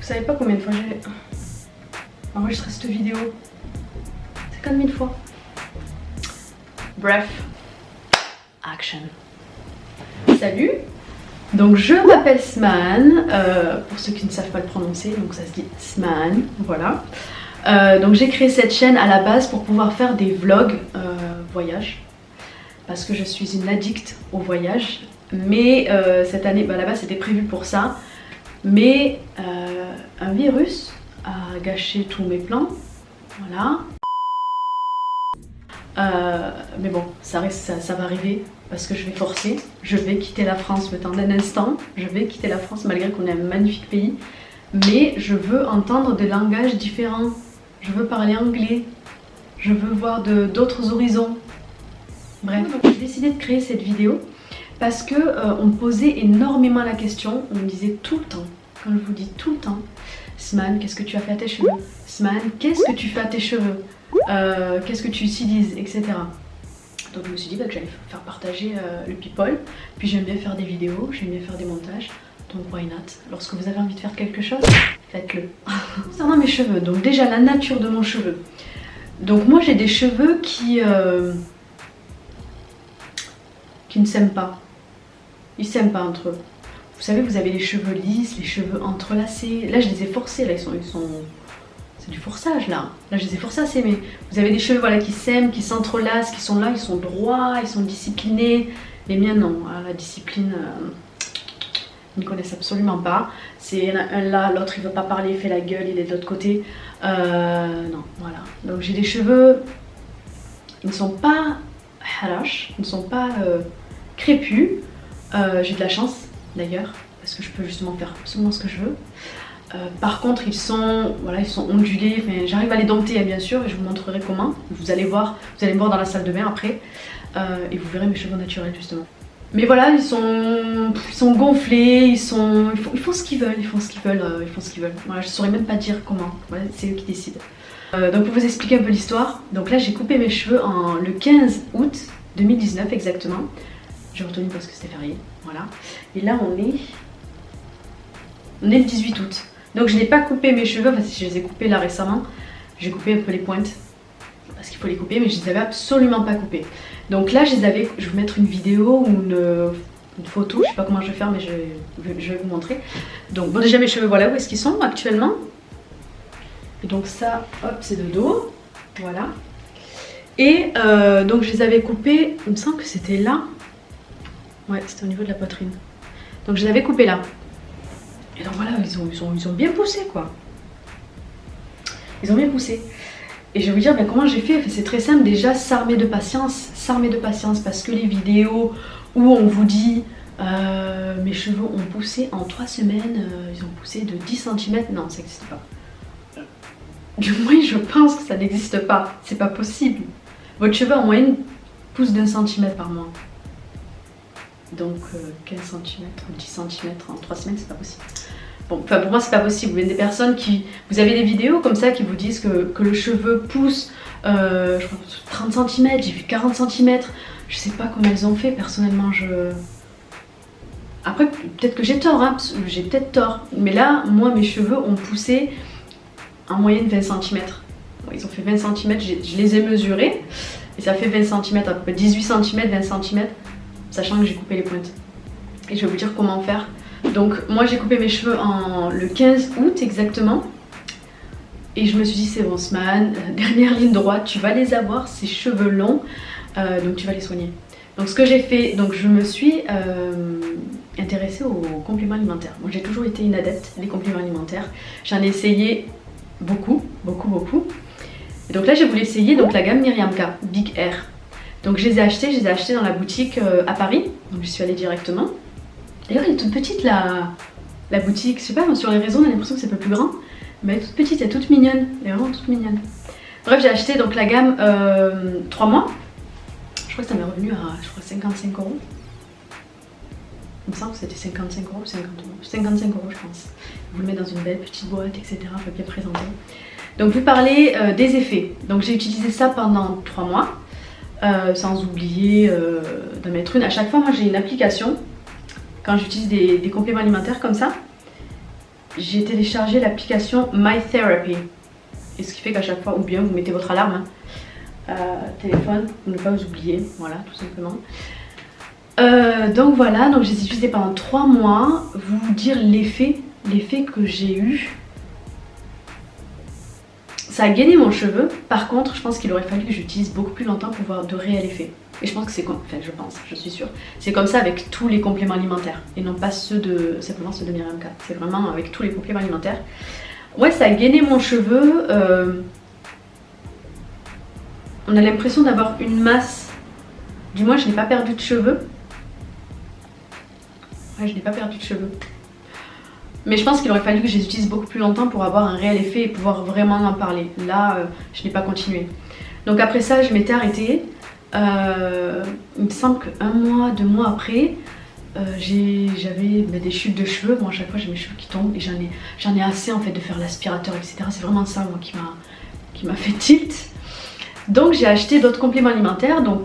savez pas combien de fois j'ai enregistré cette vidéo. 50 000 fois. Bref. Action. Salut. Donc je m'appelle Sman, pour ceux qui ne savent pas le prononcer, donc ça se dit Sman, voilà. Donc j'ai créé cette chaîne à la base pour pouvoir faire des vlogs voyage, parce que je suis une addict au voyage. Mais cette année, à la base c'était prévu pour ça, mais un virus a gâché tous mes plans, voilà. Mais bon, ça va arriver parce que je vais forcer. Je vais quitter la France le temps d'un instant. Je vais quitter la France malgré qu'on est un magnifique pays. Mais je veux entendre des langages différents. Je veux parler anglais. Je veux voir d'autres horizons. Bref, j'ai décidé de créer cette vidéo parce que on me posait énormément la question. On me disait tout le temps, quand je vous dis tout le temps, Sman, qu'est-ce que tu as fait à tes cheveux? Sman, qu'est-ce que tu fais à tes cheveux? Qu'est-ce que tu utilises, etc. Donc je me suis dit que j'allais faire partager le people. Puis j'aime bien faire des vidéos, j'aime bien faire des montages. Donc why not? Lorsque vous avez envie de faire quelque chose, faites-le. Concernant mes cheveux, donc déjà la nature de mon cheveu. Donc moi j'ai des cheveux qui ne s'aiment pas. Ils s'aiment pas entre eux. Vous savez, vous avez les cheveux lisses, les cheveux entrelacés. Là je les ai forcés, là ils sont... C'est du forçage là. Là je les ai forcés à s'aimer. Vous avez des cheveux voilà, qui s'aiment, qui s'entrelacent, qui sont là, ils sont droits, ils sont disciplinés. Les miens non, la discipline, ils ne connaissent absolument pas. C'est un là, l'autre il veut pas parler, il fait la gueule, il est de l'autre côté. Non, voilà. Donc j'ai des cheveux, ils ne sont pas harash, ils ne sont pas crépus. J'ai de la chance d'ailleurs, parce que je peux justement faire absolument ce que je veux. Par contre ils sont ondulés, enfin, j'arrive à les dompter bien sûr et je vous montrerai comment. Vous allez me voir dans la salle de bain après et vous verrez mes cheveux naturels justement. Mais voilà, ils sont gonflés, ils font ce qu'ils veulent, ils font ce qu'ils veulent. Voilà, je saurais même pas dire comment, voilà, c'est eux qui décident. Donc pour vous expliquer un peu l'histoire, donc là j'ai coupé mes cheveux le 15 août 2019 exactement. J'ai retenu parce que c'était férié, voilà. Et là on est le 18 août. Donc je n'ai pas coupé mes cheveux, parce que je les ai coupés là récemment. J'ai coupé un peu les pointes, parce qu'il faut les couper, mais je les avais absolument pas coupées. Donc là je vais vous mettre une vidéo ou une photo, je sais pas comment je vais faire, mais je vais vous montrer. Donc bon, déjà mes cheveux, voilà où est-ce qu'ils sont actuellement. Et donc ça, hop, c'est de dos, voilà. Et donc je les avais coupés, il me semble que c'était là. Ouais, c'était au niveau de la poitrine. Donc je les avais coupés là. Et donc voilà, ils ont bien poussé quoi. Ils ont bien poussé. Et je vais vous dire comment j'ai fait. C'est très simple, déjà s'armer de patience. Parce que les vidéos où on vous dit mes cheveux ont poussé en 3 semaines, ils ont poussé de 10 cm. Non, ça n'existe pas. Du moins je pense que ça n'existe pas. C'est pas possible. Votre cheveu en moyenne pousse d'1 cm par mois. Donc 15 cm, 10 cm en 3 semaines, c'est pas possible. Bon, enfin pour moi c'est pas possible. Vous avez des personnes vous avez des vidéos comme ça qui vous disent que le cheveu pousse je crois 30 cm, j'ai vu 40 cm. Je sais pas comment elles ont fait personnellement. Après peut-être que j'ai tort, hein, j'ai peut-être tort. Mais là, moi mes cheveux ont poussé en moyenne 20 cm. Bon, ils ont fait 20 cm, je les ai mesurés. Et ça fait 20 cm, à peu près 18 cm, 20 cm. Sachant que j'ai coupé les pointes. Et je vais vous dire comment faire. Donc moi j'ai coupé mes cheveux le 15 août exactement. Et je me suis dit c'est bon Sman, dernière ligne droite, tu vas les avoir, ces cheveux longs, donc tu vas les soigner. Donc ce que j'ai fait, donc je me suis intéressée aux compléments alimentaires. Moi j'ai toujours été une adepte des compléments alimentaires. J'en ai essayé beaucoup. Et donc là j'ai voulu essayer donc, la gamme Miriamka, Big Air. Donc je les ai achetés dans la boutique à Paris, donc je suis allée directement. D'ailleurs elle est toute petite la boutique, je sais pas, sur les réseaux on a l'impression que c'est un peu plus grand, mais elle est toute petite, elle est toute mignonne, elle est vraiment toute mignonne. Bref j'ai acheté donc la gamme 3 mois, je crois que ça m'est revenu à 55 €. Il me semble que c'était 55 €, 55 € je pense. Vous le mettez dans une belle petite boîte, etc, bien présenté. Donc vous parlez des effets, donc j'ai utilisé ça pendant 3 mois. Sans oublier d'en mettre une. À chaque fois, moi j'ai une application quand j'utilise des compléments alimentaires comme ça. j'ai téléchargé l'application My Therapy. Et ce qui fait qu'à chaque fois, ou bien vous mettez votre alarme, téléphone, pour ne pas vous oublier, voilà, tout simplement. Donc voilà, donc je les ai utilisés pendant 3 mois. Vous dire l'effet que j'ai eu. Ça a gainé mon cheveu. Par contre, je pense qu'il aurait fallu que j'utilise beaucoup plus longtemps pour voir de réels effets. Et je pense que c'est comme, enfin je suis sûre. C'est comme ça avec tous les compléments alimentaires. Et non pas simplement ceux de Myriam K. C'est vraiment avec tous les compléments alimentaires. Ouais, ça a gainé mon cheveu. On a l'impression d'avoir une masse. Du moins, je n'ai pas perdu de cheveux. Ouais, je n'ai pas perdu de cheveux. Mais je pense qu'il aurait fallu que je les utilise beaucoup plus longtemps pour avoir un réel effet et pouvoir vraiment en parler. Là, je n'ai pas continué. Donc après ça, je m'étais arrêtée. Il me semble qu'un mois, 2 mois après, j'avais des chutes de cheveux. Bon, à chaque fois, j'ai mes cheveux qui tombent et j'en ai assez en fait de faire l'aspirateur, etc. C'est vraiment ça, moi, qui m'a fait tilt. Donc j'ai acheté d'autres compléments alimentaires. Donc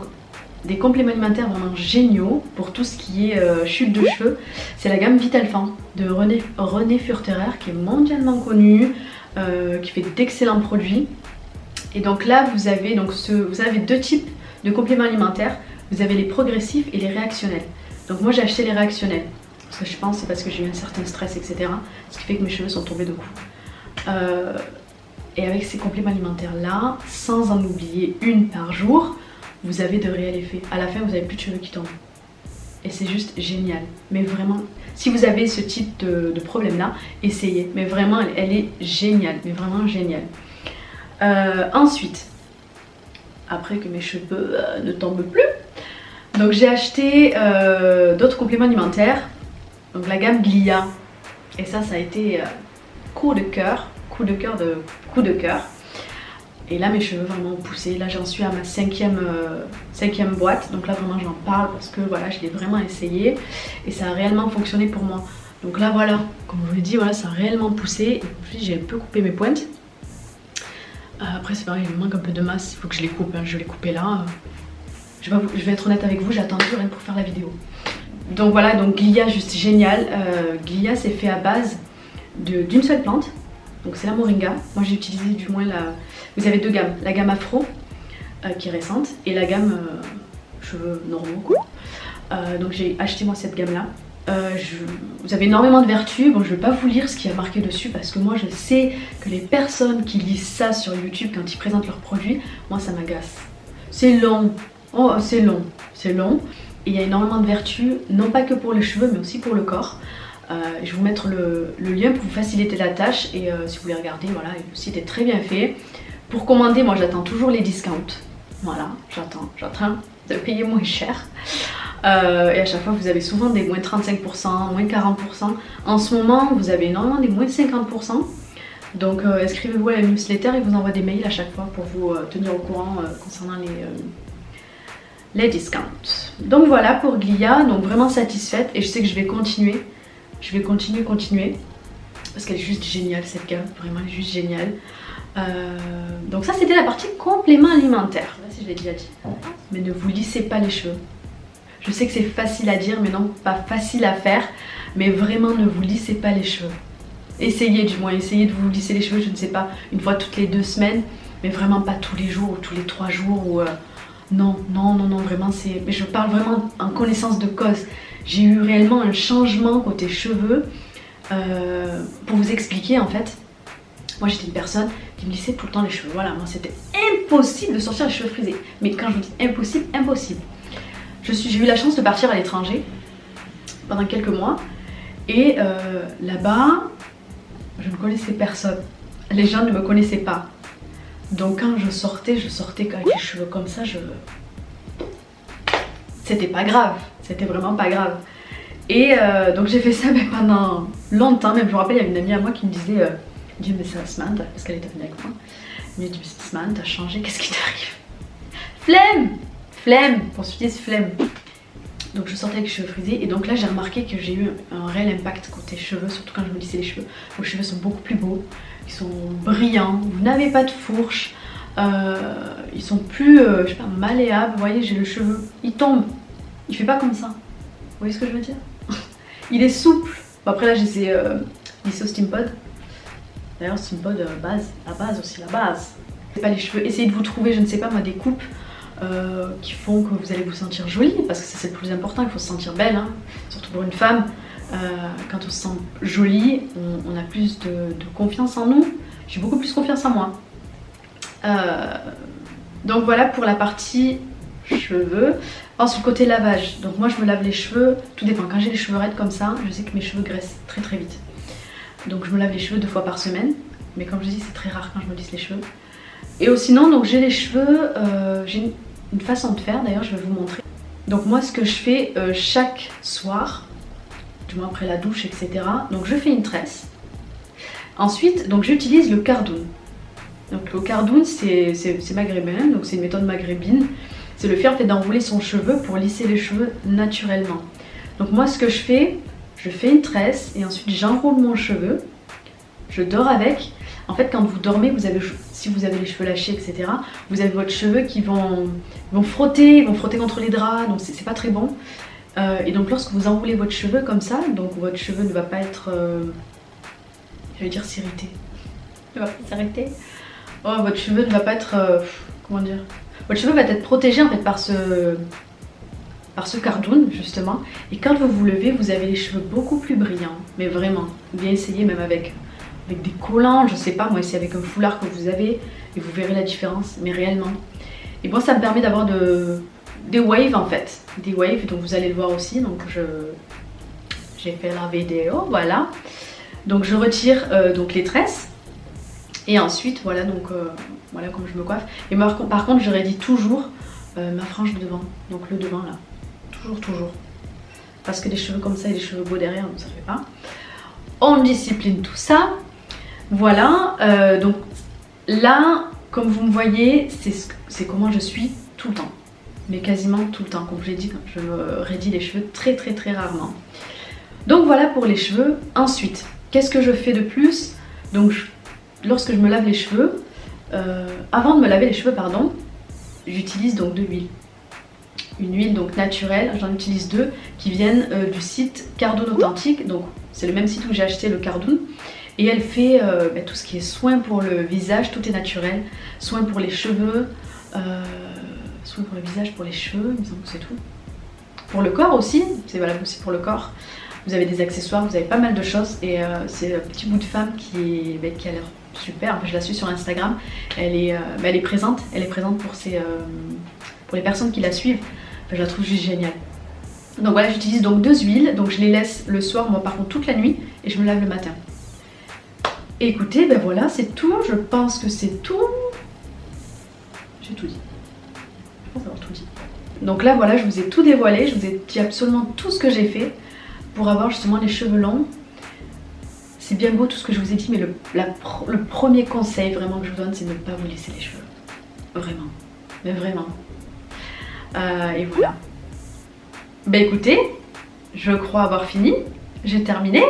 des compléments alimentaires vraiment géniaux pour tout ce qui est chute de cheveux. C'est la gamme Vitalfan de René Furterer qui est mondialement connue, qui fait d'excellents produits. Et donc là vous avez, vous avez 2 types de compléments alimentaires. Vous avez les progressifs et les réactionnels. Donc moi j'ai acheté les réactionnels. Parce que je pense c'est parce que j'ai eu un certain stress, etc. Ce qui fait que mes cheveux sont tombés de coup. Et avec ces compléments alimentaires là, sans en oublier une par jour, vous avez de réels effets. À la fin, vous n'avez plus de cheveux qui tombent. Et c'est juste génial. Mais vraiment, si vous avez ce type de problème-là, essayez. Mais vraiment, elle est géniale. Mais vraiment géniale. Ensuite, après que mes cheveux ne tombent plus, donc j'ai acheté d'autres compléments alimentaires. Donc la gamme Glia. Et ça a été coup de cœur. Coup de cœur. Et là mes cheveux vraiment ont poussé, là j'en suis à ma 5e boîte, donc là vraiment j'en parle parce que voilà je l'ai vraiment essayé et ça a réellement fonctionné pour moi. Donc là voilà, comme je vous l'ai dit, voilà, ça a réellement poussé, j'ai un peu coupé mes pointes. Après c'est pareil, il me manque un peu de masse, il faut que je les coupe, hein. Je vais les couper là. Je vais être honnête avec vous, j'ai attendu rien pour faire la vidéo. Donc voilà, donc Glia juste génial. Glia c'est fait à base d'une seule plante. Donc c'est la moringa. Moi j'ai utilisé du moins vous avez 2 gammes. La gamme afro qui est récente et la gamme cheveux normaux quoi. Donc j'ai acheté moi cette gamme là. Vous avez énormément de vertus. Bon je vais pas vous lire ce qu'il y a marqué dessus parce que moi je sais que les personnes qui lisent ça sur YouTube quand ils présentent leurs produits, moi ça m'agace. C'est long. Oh c'est long. C'est long. Et il y a énormément de vertus, non pas que pour les cheveux mais aussi pour le corps. Je vais vous mettre le lien pour vous faciliter la tâche et si vous voulez regarder, voilà, le site est très bien fait. Pour commander, moi j'attends toujours les discounts. Voilà, j'attends de payer moins cher. Et à chaque fois vous avez souvent des moins 35%, moins 40%. En ce moment vous avez énormément des moins 50%. Donc inscrivez-vous à la newsletter et vous envoie des mails à chaque fois pour vous tenir au courant concernant les discounts. Donc voilà pour Glia, donc vraiment satisfaite et je sais que je vais continuer. Je vais continuer parce qu'elle est juste géniale cette gamme, vraiment elle est juste géniale. Donc ça c'était la partie complément alimentaire. Je sais pas si je l'ai déjà dit. Mais ne vous lissez pas les cheveux. Je sais que c'est facile à dire mais non pas facile à faire. Mais vraiment ne vous lissez pas les cheveux. Essayez du moins, essayez de vous lisser les cheveux, je ne sais pas, une fois toutes les 2 semaines. Mais vraiment pas tous les jours ou tous les 3 jours ou... Non, vraiment c'est... Mais je parle vraiment en connaissance de cause. J'ai eu réellement un changement côté cheveux. Pour vous expliquer en fait, moi j'étais une personne qui me lissait tout le temps les cheveux. Voilà, moi c'était impossible de sortir les cheveux frisés. Mais quand je vous dis impossible, impossible. J'ai eu la chance de partir à l'étranger pendant quelques mois. Et là-bas, je ne connaissais personne. Les gens ne me connaissaient pas. Donc quand je sortais avec les cheveux comme ça, c'était pas grave, c'était vraiment pas grave. Et donc j'ai fait ça pendant longtemps, même je me rappelle il y avait une amie à moi qui me disait Dieu mais ça Samantha, parce qu'elle était venue avec moi. Elle me dit Samantha t'as changé, qu'est-ce qui t'arrive? Flemme, pour se dire flemme. Donc je sortais avec les cheveux frisés et donc là j'ai remarqué que j'ai eu un réel impact côté cheveux, surtout quand je me lissais les cheveux. Vos cheveux sont beaucoup plus beaux, ils sont brillants, vous n'avez pas de fourche, ils sont plus, je sais pas, malléables. Vous voyez, j'ai le cheveu, il tombe, il fait pas comme ça. Vous voyez ce que je veux dire? Il est souple. Bon, après là j'ai ces Lisser au Steampod. D'ailleurs Steampod la base aussi, la base. C'est pas les cheveux, essayez de vous trouver, je ne sais pas moi, des coupes qui font que vous allez vous sentir jolie, parce que ça c'est le plus important, il faut se sentir belle, hein. Surtout pour une femme. Quand on se sent jolie, on a plus de confiance en nous. J'ai beaucoup plus confiance en moi. Donc voilà pour la partie cheveux. Ensuite côté lavage, donc moi je me lave les cheveux, tout dépend. Quand j'ai les cheveux raides comme ça, je sais que mes cheveux graissent très très vite. Donc je me lave les cheveux 2 fois par semaine. Mais comme je dis, c'est très rare quand je me lisse les cheveux. Et sinon, donc j'ai les cheveux, j'ai une façon de faire, d'ailleurs je vais vous montrer. Donc moi ce que je fais chaque soir, du moins après la douche, etc. Donc je fais une tresse. Ensuite, donc j'utilise le cardoon. Donc le cardoon c'est maghrébin, donc c'est une méthode maghrébine. C'est le fait en fait d'enrouler son cheveu pour lisser les cheveux naturellement. Donc moi ce que je fais une tresse et ensuite j'enroule mon cheveu. Je dors avec. En fait quand vous dormez, si vous avez les cheveux lâchés, etc. Vous avez votre cheveu qui vont frotter contre les draps, donc c'est pas très bon. Et donc lorsque vous enroulez votre cheveu comme ça, donc votre cheveu ne va pas être, j'allais dire s'irriter. Ne va pas s'arrêter. Oh, votre cheveu ne va pas être, comment dire, votre cheveu va être protégé en fait par ce cardoon justement. Et quand vous vous levez, vous avez les cheveux beaucoup plus brillants. Mais vraiment, bien essayer même avec des collants, je sais pas, moi essayez avec un foulard que vous avez et vous verrez la différence, mais réellement. Et moi ça me permet d'avoir des waves en fait, des waves, donc vous allez le voir aussi, donc j'ai fait la vidéo, voilà. Donc je retire donc les tresses et ensuite voilà, donc voilà comme je me coiffe. Et par contre je raidis toujours ma frange de devant, donc le devant là, toujours, parce que des cheveux comme ça et des cheveux beaux derrière, donc ça fait pas. On discipline tout ça, voilà. Donc là comme vous me voyez, c'est comment je suis tout le temps. Mais quasiment tout le temps, comme je l'ai dit, je me raidis les cheveux très rarement. Donc voilà pour les cheveux. Ensuite, qu'est-ce que je fais de plus? Donc lorsque je me lave les cheveux, avant de me laver les cheveux, pardon, j'utilise donc de l'huile. Une huile donc naturelle, j'en utilise 2 qui viennent du site Cardoon Authentique. Donc c'est le même site où j'ai acheté le Cardoon. Et elle fait tout ce qui est soin pour le visage, tout est naturel. Soin pour les cheveux, soin pour le visage, pour les cheveux, il me semble que c'est tout. Pour le corps aussi, c'est valable aussi pour le corps. Vous avez des accessoires, vous avez pas mal de choses. Et c'est un petit bout de femme qui a l'air super. Enfin, je la suis sur Instagram. Elle est présente pour les personnes qui la suivent. Enfin, je la trouve juste géniale. Donc voilà, j'utilise donc 2 huiles. Donc je les laisse le soir, moi par contre toute la nuit. Et je me lave le matin. Et écoutez, ben voilà, c'est tout. Je pense que c'est tout. J'ai tout dit. Je pense avoir tout dit. Donc là, voilà, je vous ai tout dévoilé. Je vous ai dit absolument tout ce que j'ai fait pour avoir justement les cheveux longs. C'est bien beau tout ce que je vous ai dit, mais le premier conseil vraiment que je vous donne, c'est de ne pas vous laisser les cheveux. Vraiment. Mais vraiment. Et voilà. Ben écoutez, je crois avoir fini. J'ai terminé.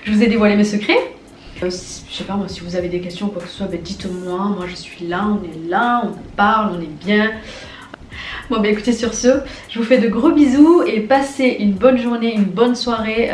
Je vous ai dévoilé mes secrets. Je sais pas moi, si vous avez des questions ou quoi que ce soit, ben dites-moi. Moi je suis là, on parle, on est bien. Bon ben écoutez, sur ce, je vous fais de gros bisous et passez une bonne journée, une bonne soirée.